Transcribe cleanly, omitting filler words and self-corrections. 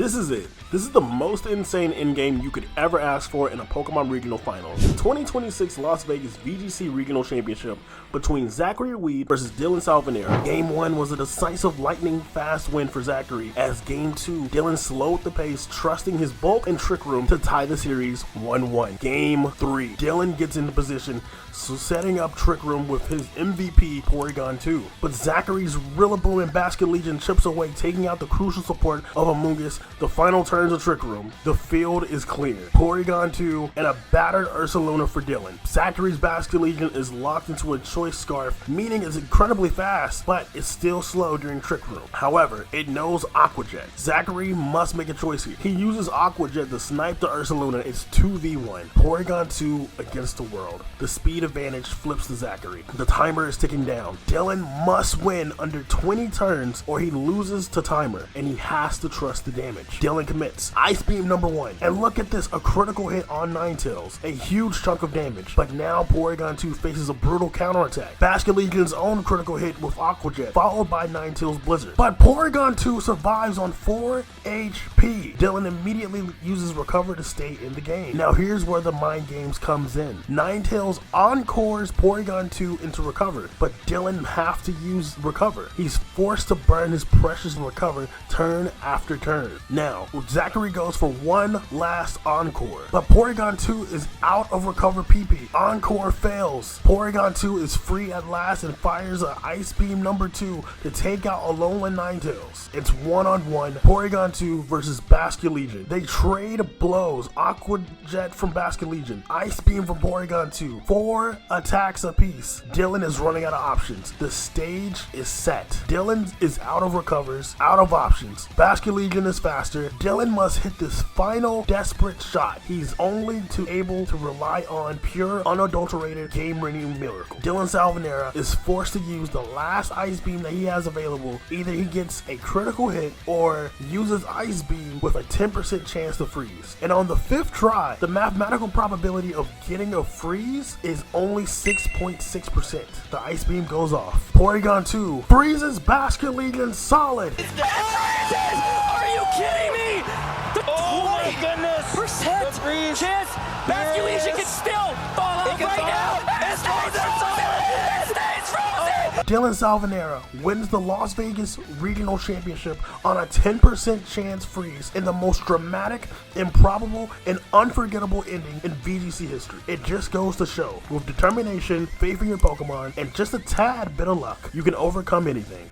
This is it. This is the most insane endgame you could ever ask for in a Pokemon Regional Final. The 2026 Las Vegas VGC Regional Championship between Zachary Weed versus Dylan Salvanera. Game 1 was a decisive lightning-fast win for Zachary, as Game 2, Dylan slowed the pace, trusting his bulk and Trick Room to tie the series 1-1. Game 3, Dylan gets into position, so setting up Trick Room with his MVP, Porygon 2. But Zachary's Rillaboom and Basket Legion chips away, taking out the crucial support of Amoonguss. The final turns of Trick Room. The field is clear. Porygon 2 and a battered Ursaluna for Dylan. Zachary's Basket Legion is locked into a choice scarf, meaning it's incredibly fast, but it's still slow during Trick Room. However, it knows Aqua Jet. Zachary must make a choice here. He uses Aqua Jet to snipe the Ursaluna. It's 2v1. Porygon 2 against the world. The speed advantage flips to Zachary. The timer is ticking down. Dylan must win under 20 turns or he loses to timer, and he has to trust the damage. Dylan commits. Ice Beam number 1. And look at this, a critical hit on Ninetales. A huge chunk of damage. But now Porygon 2 faces a brutal counterattack. Basket Legion's own critical hit with Aqua Jet, followed by Ninetales Blizzard. But Porygon 2 survives on 4 HP. Dylan immediately uses Recover to stay in the game. Now here's where the mind games comes in. Ninetales encores Porygon 2 into Recover, but Dylan have to use Recover. He's forced to burn his precious Recover turn after turn. Now, Zachary goes for one last Encore, but Porygon 2 is out of Recover PP. Encore fails. Porygon 2 is free at last and fires an Ice Beam number 2 to take out Alolan Ninetales. It's 1-on-1, Porygon 2 versus Basket Legion. They trade blows. Aqua Jet from Basket Legion, Ice Beam from Porygon 2, 4 attacks apiece. Dylan is running out of options. The stage is set. Dylan is out of recovers, out of options. Basket Legion is faster. Dylan must hit this final desperate shot. He's only able to rely on pure, unadulterated, game-winning miracle. Dylan Salvanera is forced to use the last Ice Beam that he has available. Either he gets a critical hit or uses Ice Beam with a 10% chance to freeze. And on the 5th try, the mathematical probability of getting a freeze is only 6.6%. The Ice Beam goes off. Porygon 2 freezes Basket Legion solid. Are you kidding me? Oh my goodness! Percent chance Basket Legion can still fall out right now. It stays frozen. Dylan Salvanera wins the Las Vegas Regional Championship on a 10% chance freeze in the most dramatic, improbable, and unforgettable ending in VGC history. It just goes to show, with determination, faith in your Pokemon, and just a tad bit of luck, you can overcome anything.